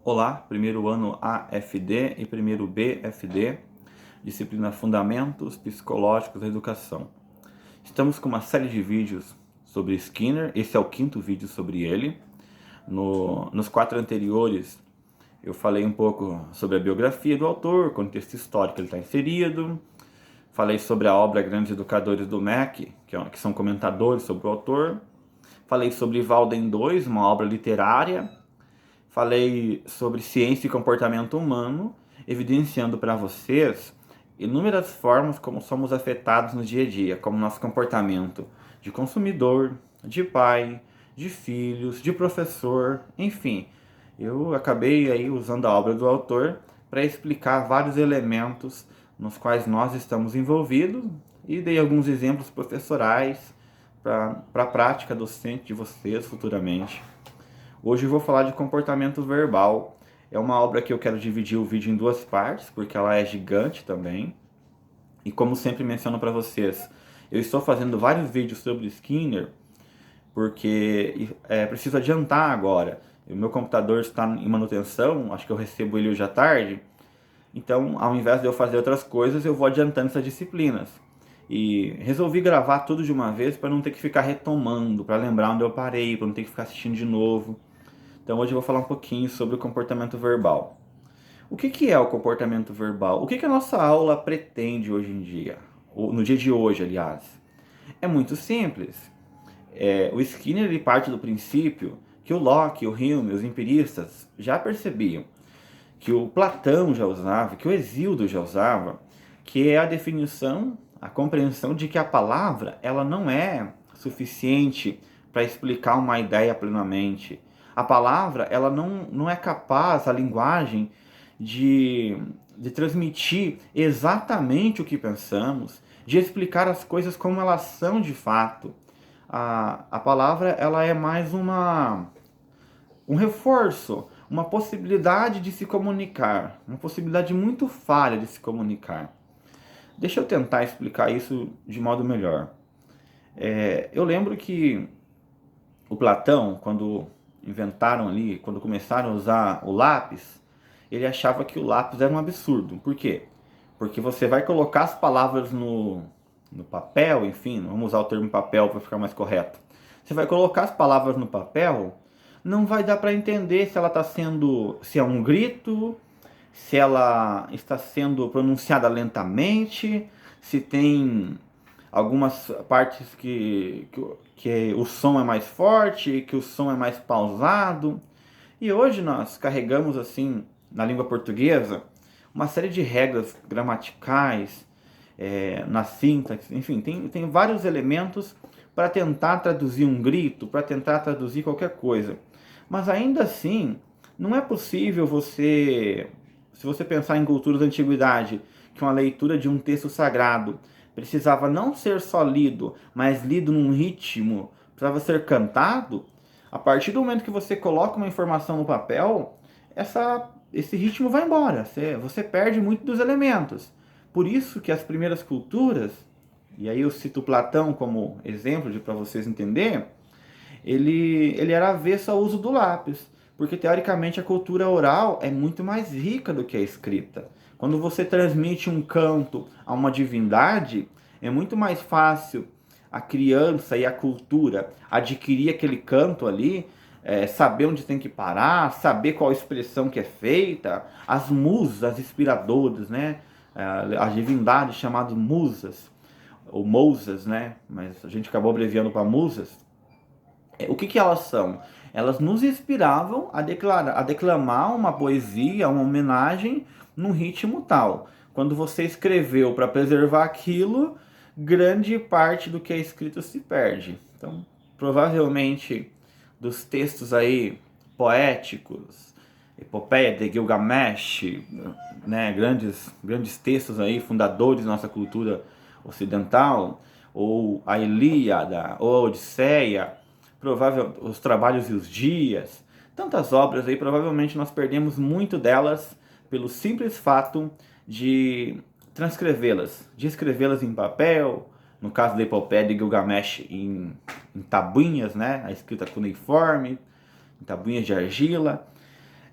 Olá, primeiro ano AFD e primeiro BFD, disciplina Fundamentos Psicológicos da Educação. Estamos com uma série de vídeos sobre Skinner, esse é o quinto vídeo sobre ele. Nos 4 anteriores eu falei um pouco sobre a biografia do autor, contexto histórico que ele está inserido, falei sobre a obra Grandes Educadores do MEC, que são comentadores sobre o autor, falei sobre Walden 2, uma obra literária. Falei sobre ciência e comportamento humano, evidenciando para vocês inúmeras formas como somos afetados no dia a dia, como nosso comportamento de consumidor, de pai, de filhos, de professor, enfim. Eu acabei aí usando a obra do autor para explicar vários elementos nos quais nós estamos envolvidos e dei alguns exemplos professorais para a prática docente de vocês futuramente. Hoje eu vou falar de comportamento verbal. É uma obra que eu quero dividir o vídeo em 2 partes, porque ela é gigante também. E como sempre menciono para vocês, eu estou fazendo vários vídeos sobre Skinner, porque preciso adiantar agora. O meu computador está em manutenção, acho que eu recebo ele hoje à tarde. Então, ao invés de eu fazer outras coisas, eu vou adiantando essas disciplinas. E resolvi gravar tudo de uma vez para não ter que ficar retomando, para lembrar onde eu parei, para não ter que ficar assistindo de novo. Então hoje eu vou falar um pouquinho sobre o comportamento verbal. O que é o comportamento verbal? O que a nossa aula pretende hoje em dia? Ou no dia de hoje, aliás? É muito simples. O Skinner ele parte do princípio que o Locke, o Hume, os empiristas já percebiam, que o Platão já usava, que o Hesíodo já usava, que é a definição, a compreensão de que a palavra ela não é suficiente para explicar uma ideia plenamente. A palavra ela não é capaz, a linguagem, de transmitir exatamente o que pensamos, de explicar as coisas como elas são de fato. A palavra ela é mais um reforço, uma possibilidade de se comunicar, uma possibilidade muito falha de se comunicar. Deixa eu tentar explicar isso de modo melhor. Eu lembro que o Platão, quando inventaram ali, quando começaram a usar o lápis, ele achava que o lápis era um absurdo. Por quê? Porque você vai colocar as palavras no papel, enfim, vamos usar o termo papel para ficar mais correto. Você vai colocar as palavras no papel, não vai dar para entender se ela está sendo, se é um grito, se ela está sendo pronunciada lentamente, se tem algumas partes que o som é mais forte, que o som é mais pausado. E hoje nós carregamos assim na língua portuguesa uma série de regras gramaticais, na sintaxe, enfim, tem vários elementos para tentar traduzir um grito, para tentar traduzir qualquer coisa. Mas ainda assim, não é possível se você pensar em culturas da antiguidade, que uma leitura de um texto sagrado precisava não ser só lido, mas lido num ritmo, precisava ser cantado. A partir do momento que você coloca uma informação no papel, esse ritmo vai embora, você perde muito dos elementos. Por isso que as primeiras culturas, e aí eu cito Platão como exemplo para vocês entenderem, ele era avesso ao uso do lápis, porque teoricamente a cultura oral é muito mais rica do que a escrita. Quando você transmite um canto a uma divindade, é muito mais fácil a criança e a cultura adquirir aquele canto ali, saber onde tem que parar, saber qual expressão que é feita, as musas, as inspiradoras, né? As divindades chamadas musas, ou mousas, né? Mas a gente acabou abreviando para musas. O que elas são? Elas nos inspiravam a declamar uma poesia, uma homenagem num ritmo tal. Quando você escreveu para preservar aquilo, grande parte do que é escrito se perde. Então, provavelmente, dos textos aí poéticos, Epopeia de Gilgamesh, né, grandes textos aí, fundadores da nossa cultura ocidental, ou a Ilíada, ou a Odisseia, os trabalhos e os dias, tantas obras aí, provavelmente nós perdemos muito delas pelo simples fato de transcrevê-las, de escrevê-las em papel, no caso da Epopeia de Gilgamesh em tabuinhas, né, a escrita cuneiforme, em tabuinhas de argila.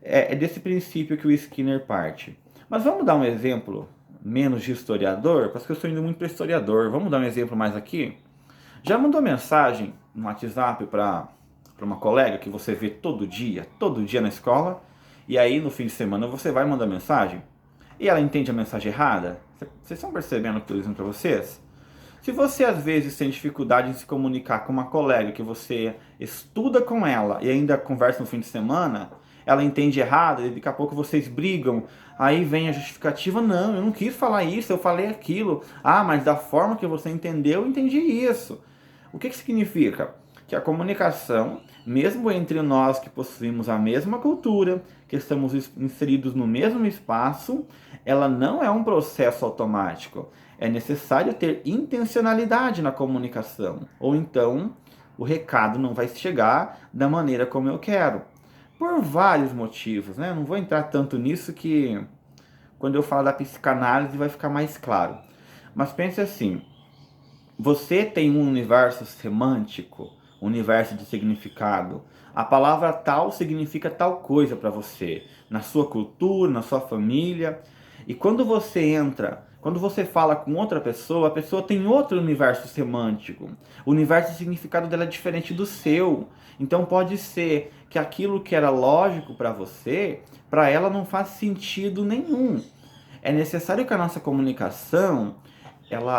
É desse princípio que o Skinner parte. Mas vamos dar um exemplo menos de historiador, porque eu estou indo muito para historiador. Vamos dar um exemplo mais aqui? Já mandou mensagem no WhatsApp para uma colega que você vê todo dia na escola, e aí no fim de semana você vai mandar mensagem, e ela entende a mensagem errada? Vocês estão percebendo o que eu estou dizendo para vocês? Se você às vezes tem dificuldade em se comunicar com uma colega que você estuda com ela e ainda conversa no fim de semana, ela entende errado e daqui a pouco vocês brigam, aí vem a justificativa, não, eu não quis falar isso, eu falei aquilo. Ah, mas da forma que você entendeu, eu entendi isso. O que significa? Que a comunicação, mesmo entre nós que possuímos a mesma cultura, que estamos inseridos no mesmo espaço, ela não é um processo automático. É necessário ter intencionalidade na comunicação, ou então o recado não vai chegar da maneira como eu quero. Por vários motivos, né? Não vou entrar tanto nisso que quando eu falar da psicanálise vai ficar mais claro. Mas pense assim, você tem um universo semântico, um universo de significado. A palavra tal significa tal coisa para você, na sua cultura, na sua família. E quando você fala com outra pessoa, a pessoa tem outro universo semântico. O universo de significado dela é diferente do seu. Então pode ser que aquilo que era lógico para você, para ela não faz sentido nenhum. É necessário que a nossa comunicação,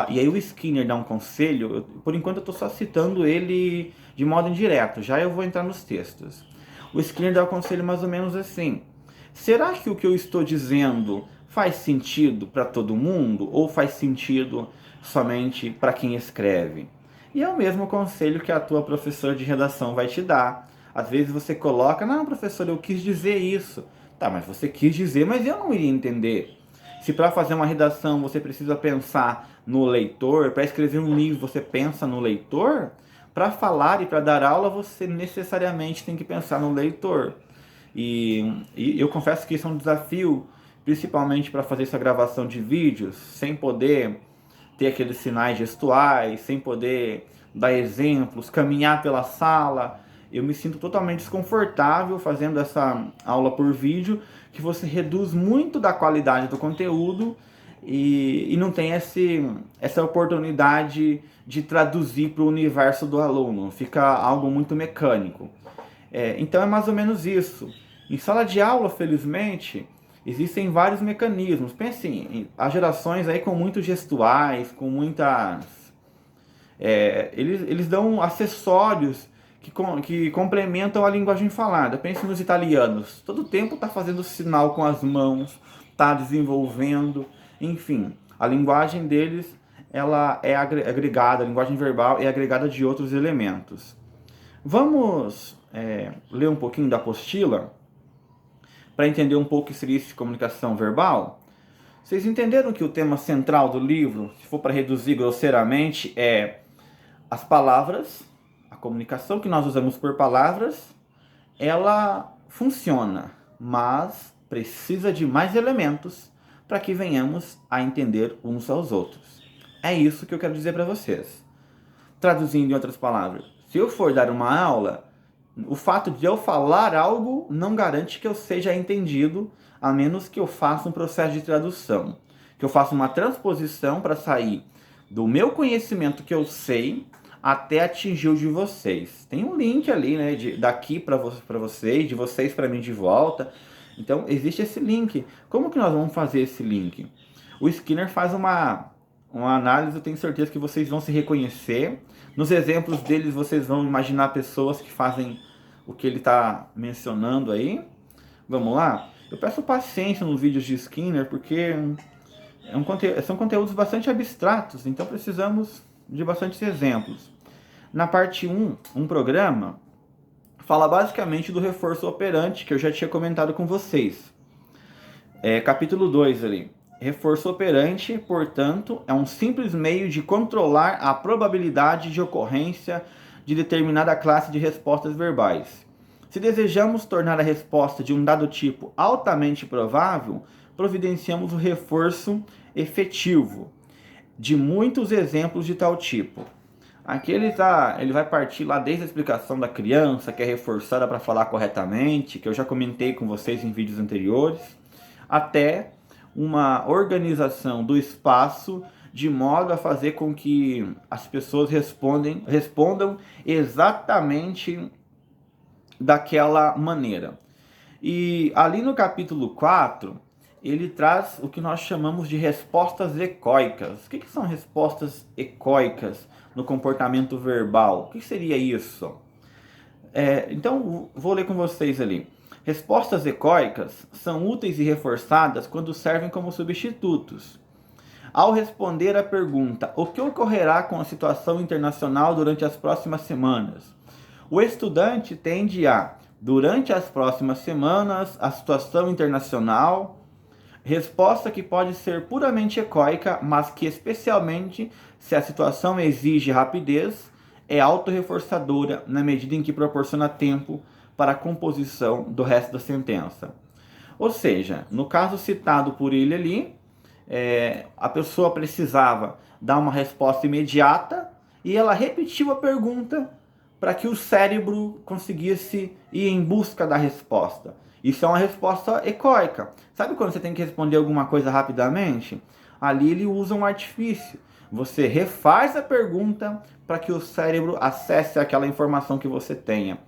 e aí o Skinner dá um conselho, por enquanto eu estou só citando ele de modo indireto, já eu vou entrar nos textos. O Skinner dá um conselho mais ou menos assim: será que o que eu estou dizendo faz sentido para todo mundo ou faz sentido somente para quem escreve? E é o mesmo conselho que a tua professora de redação vai te dar. Às vezes você coloca, não, professor, eu quis dizer isso. Tá, mas você quis dizer, mas eu não iria entender. Se para fazer uma redação você precisa pensar no leitor, para escrever um livro você pensa no leitor, para falar e para dar aula você necessariamente tem que pensar no leitor. E eu confesso que isso é um desafio, principalmente para fazer essa gravação de vídeos, sem poder ter aqueles sinais gestuais, sem poder dar exemplos, caminhar pela sala. Eu me sinto totalmente desconfortável fazendo essa aula por vídeo, que você reduz muito da qualidade do conteúdo e não tem essa oportunidade de traduzir para o universo do aluno. Fica algo muito mecânico. Então é mais ou menos isso. Em sala de aula, felizmente, existem vários mecanismos. Pense as gerações aí com muitos gestuais, com muitas... eles dão acessórios que complementam a linguagem falada. Pense nos italianos. Todo tempo está fazendo sinal com as mãos, está desenvolvendo. Enfim, a linguagem deles ela é agregada, a linguagem verbal é agregada de outros elementos. Vamos ler um pouquinho da apostila para entender um pouco o que seria isso de comunicação verbal? Vocês entenderam que o tema central do livro, se for para reduzir grosseiramente, é as palavras, a comunicação que nós usamos por palavras, ela funciona, mas precisa de mais elementos para que venhamos a entender uns aos outros. É isso que eu quero dizer para vocês. Traduzindo em outras palavras, se eu for dar uma aula, o fato de eu falar algo não garante que eu seja entendido, a menos que eu faça um processo de tradução, que eu faça uma transposição para sair do meu conhecimento que eu sei até atingir o de vocês. Tem um link ali, né, daqui para vocês, de vocês para mim de volta. Então existe esse link. Como que nós vamos fazer esse link? O Skinner faz uma análise, eu tenho certeza que vocês vão se reconhecer. Nos exemplos deles vocês vão imaginar pessoas que fazem o que ele está mencionando aí. Vamos lá? Eu peço paciência nos vídeos de Skinner, porque são conteúdos bastante abstratos, então precisamos de bastantes exemplos. Na parte 1, um programa fala basicamente do reforço operante, que eu já tinha comentado com vocês. Capítulo 2 ali. Reforço operante, portanto, é um simples meio de controlar a probabilidade de ocorrência de determinada classe de respostas verbais. Se desejamos tornar a resposta de um dado tipo altamente provável, providenciamos o reforço efetivo de muitos exemplos de tal tipo. Aqui ele vai partir lá desde a explicação da criança, que é reforçada para falar corretamente, que eu já comentei com vocês em vídeos anteriores, até uma organização do espaço de modo a fazer com que as pessoas respondam exatamente daquela maneira. E ali no capítulo 4, ele traz o que nós chamamos de respostas ecoicas. O que são respostas ecoicas no comportamento verbal? O que seria isso? Então, vou ler com vocês ali. Respostas ecoicas são úteis e reforçadas quando servem como substitutos. Ao responder à pergunta, o que ocorrerá com a situação internacional durante as próximas semanas? O estudante tende a, durante as próximas semanas, a situação internacional, resposta que pode ser puramente ecoica, mas que, especialmente se a situação exige rapidez, é autorreforçadora na medida em que proporciona tempo para a composição do resto da sentença. Ou seja, no caso citado por ele ali, a pessoa precisava dar uma resposta imediata e ela repetiu a pergunta para que o cérebro conseguisse ir em busca da resposta. Isso é uma resposta ecoica. Sabe quando você tem que responder alguma coisa rapidamente? Ali ele usa um artifício. Você refaz a pergunta para que o cérebro acesse aquela informação que você tenha.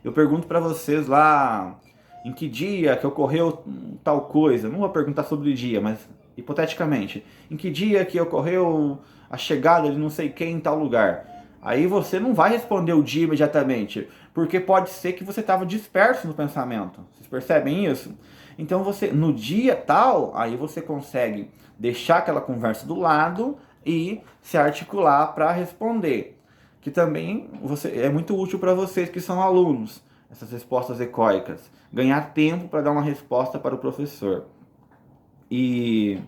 Eu pergunto para vocês lá em que dia que ocorreu tal coisa. Não vou perguntar sobre o dia, mas hipoteticamente. Em que dia que ocorreu a chegada de não sei quem em tal lugar. Aí você não vai responder o dia imediatamente, porque pode ser que você estava disperso no pensamento. Vocês percebem isso? Então você, no dia tal, aí você consegue deixar aquela conversa do lado e se articular para responder. Que também é muito útil para vocês que são alunos, essas respostas ecoicas. Ganhar tempo para dar uma resposta para o professor. E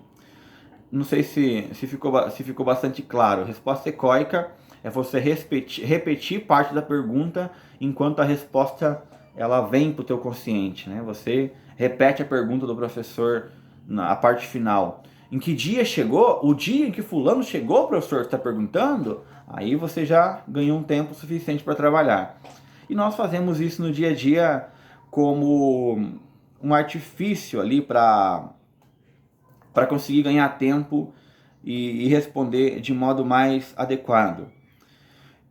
não sei se ficou bastante claro. Resposta ecoica é você repetir parte da pergunta enquanto a resposta ela vem para o teu consciente, né? Você repete a pergunta do professor na parte final. Em que dia chegou? O dia em que fulano chegou, o professor está perguntando? Aí você já ganhou um tempo suficiente para trabalhar. E nós fazemos isso no dia a dia como um artifício ali para conseguir ganhar tempo e responder de modo mais adequado.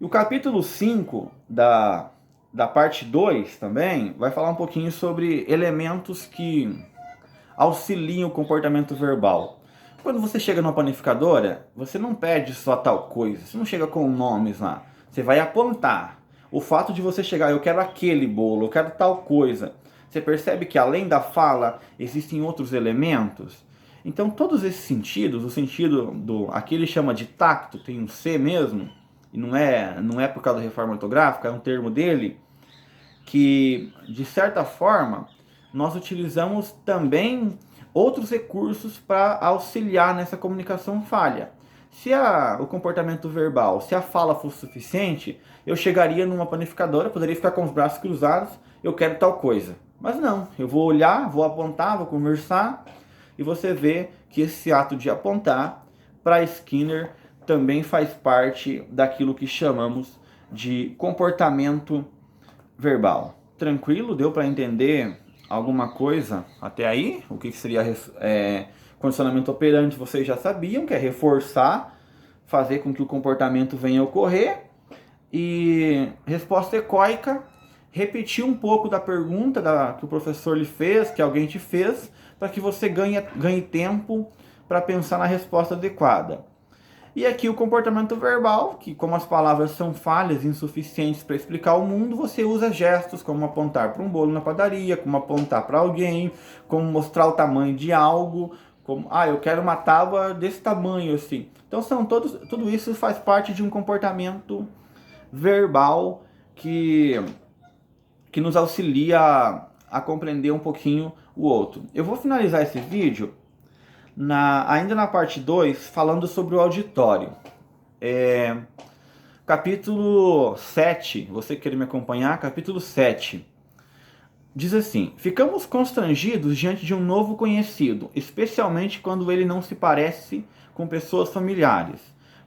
E o capítulo 5 da parte 2 também vai falar um pouquinho sobre elementos que auxiliam o comportamento verbal. Quando você chega numa panificadora, você não pede só tal coisa, você não chega com nomes lá, você vai apontar. O fato de você chegar, eu quero aquele bolo, eu quero tal coisa, você percebe que além da fala existem outros elementos? Então todos esses sentidos, o sentido aqui ele chama de tacto, tem um C mesmo, e não é por causa da reforma ortográfica, é um termo dele, que de certa forma nós utilizamos também outros recursos para auxiliar nessa comunicação falha. Se o comportamento verbal, se a fala fosse suficiente, eu chegaria numa panificadora, poderia ficar com os braços cruzados, eu quero tal coisa. Mas não, eu vou olhar, vou apontar, vou conversar, e você vê que esse ato de apontar, para Skinner, também faz parte daquilo que chamamos de comportamento verbal. Tranquilo? Deu para entender alguma coisa até aí? O que seria condicionamento operante vocês já sabiam, que é reforçar, fazer com que o comportamento venha a ocorrer. E resposta ecoica, repetir um pouco da pergunta que o professor lhe fez, que alguém te fez, para que você ganhe tempo para pensar na resposta adequada. E aqui o comportamento verbal, que como as palavras são falhas, insuficientes para explicar o mundo, você usa gestos como apontar para um bolo na padaria, como apontar para alguém, como mostrar o tamanho de algo, como, eu quero uma tábua desse tamanho, assim. Então tudo isso faz parte de um comportamento verbal que nos auxilia a compreender um pouquinho o outro. Eu vou finalizar esse vídeo ainda na parte 2, falando sobre o auditório. Capítulo 7, você querer me acompanhar? Capítulo 7. Diz assim: ficamos constrangidos diante de um novo conhecido, especialmente quando ele não se parece com pessoas familiares.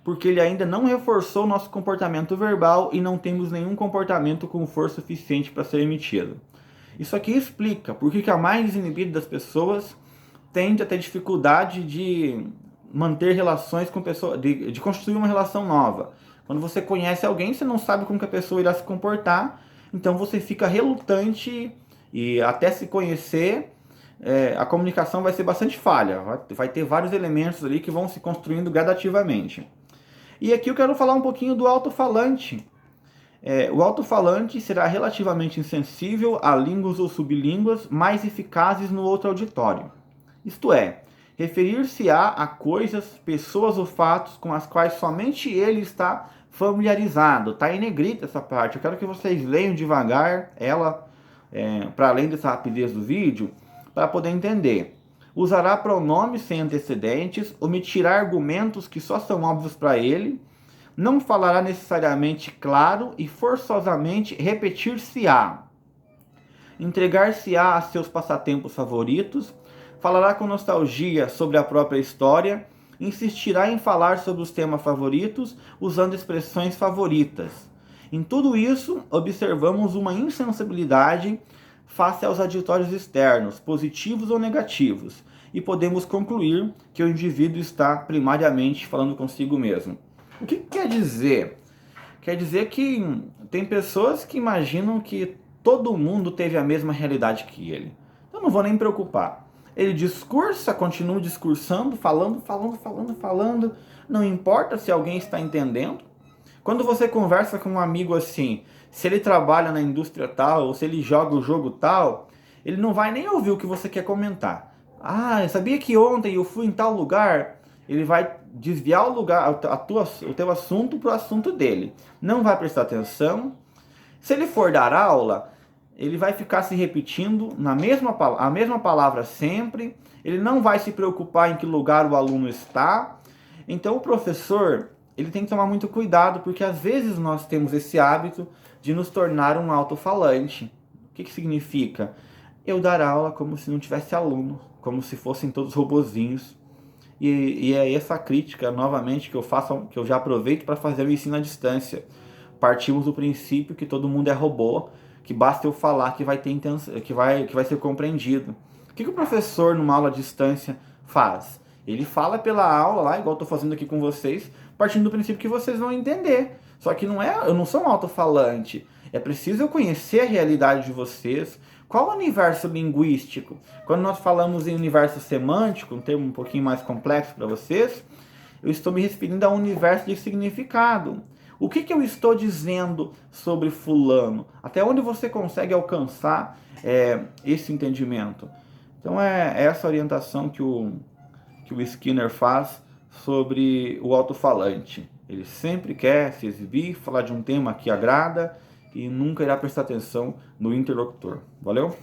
porque ele ainda não reforçou o nosso comportamento verbal e não temos nenhum comportamento com força suficiente para ser emitido. Isso aqui explica por que a mais desinibida das pessoas tende a ter dificuldade de manter relações com pessoas, de construir uma relação nova. Quando você conhece alguém, você não sabe como que a pessoa irá se comportar, então você fica relutante e até se conhecer, a comunicação vai ser bastante falha, vai ter vários elementos ali que vão se construindo gradativamente. E aqui eu quero falar um pouquinho do alto-falante. O alto-falante será relativamente insensível a línguas ou sublínguas mais eficazes no outro auditório. Isto é, referir-se-á a coisas, pessoas ou fatos com as quais somente ele está familiarizado. Está em negrita essa parte. Eu quero que vocês leiam devagar ela, para além dessa rapidez do vídeo, para poder entender. Usará pronomes sem antecedentes, omitirá argumentos que só são óbvios para ele, não falará necessariamente claro e forçosamente repetir-se-á. Entregar-se-á a seus passatempos favoritos, falará com nostalgia sobre a própria história, insistirá em falar sobre os temas favoritos, usando expressões favoritas. Em tudo isso, observamos uma insensibilidade face aos auditórios externos, positivos ou negativos, e podemos concluir que o indivíduo está primariamente falando consigo mesmo. O que quer dizer? Quer dizer que tem pessoas que imaginam que todo mundo teve a mesma realidade que ele. Eu não vou nem me preocupar. Ele discursa, continua discursando, falando, não importa se alguém está entendendo. Quando você conversa com um amigo assim, se ele trabalha na indústria tal, ou se ele joga o jogo tal, ele não vai nem ouvir o que você quer comentar. Ah, eu sabia que ontem eu fui em tal lugar? Ele vai desviar o teu assunto para o assunto dele. Não vai prestar atenção. Se ele for dar aula, ele vai ficar se repetindo a mesma palavra sempre. Ele não vai se preocupar em que lugar o aluno está. Então o professor, ele tem que tomar muito cuidado, porque às vezes nós temos esse hábito de nos tornar um alto-falante. O que significa? Eu dar aula como se não tivesse aluno, como se fossem todos robozinhos. E é essa crítica, novamente, que eu faço, que eu já aproveito para fazer o ensino à distância. Partimos do princípio que todo mundo é robô, que basta eu falar que vai ter intenção, que vai ser compreendido. O que o professor, numa aula à distância, faz? Ele fala pela aula lá, igual eu estou fazendo aqui com vocês, partindo do princípio que vocês vão entender. Só que eu não sou um alto-falante. É preciso eu conhecer a realidade de vocês. Qual o universo linguístico? Quando nós falamos em universo semântico, um termo um pouquinho mais complexo para vocês, eu estou me referindo ao universo de significado. O que eu estou dizendo sobre fulano? Até onde você consegue alcançar esse entendimento? Então é essa orientação que o Skinner faz sobre o alto-falante. Ele sempre quer se exibir, falar de um tema que agrada e nunca irá prestar atenção no interlocutor. Valeu?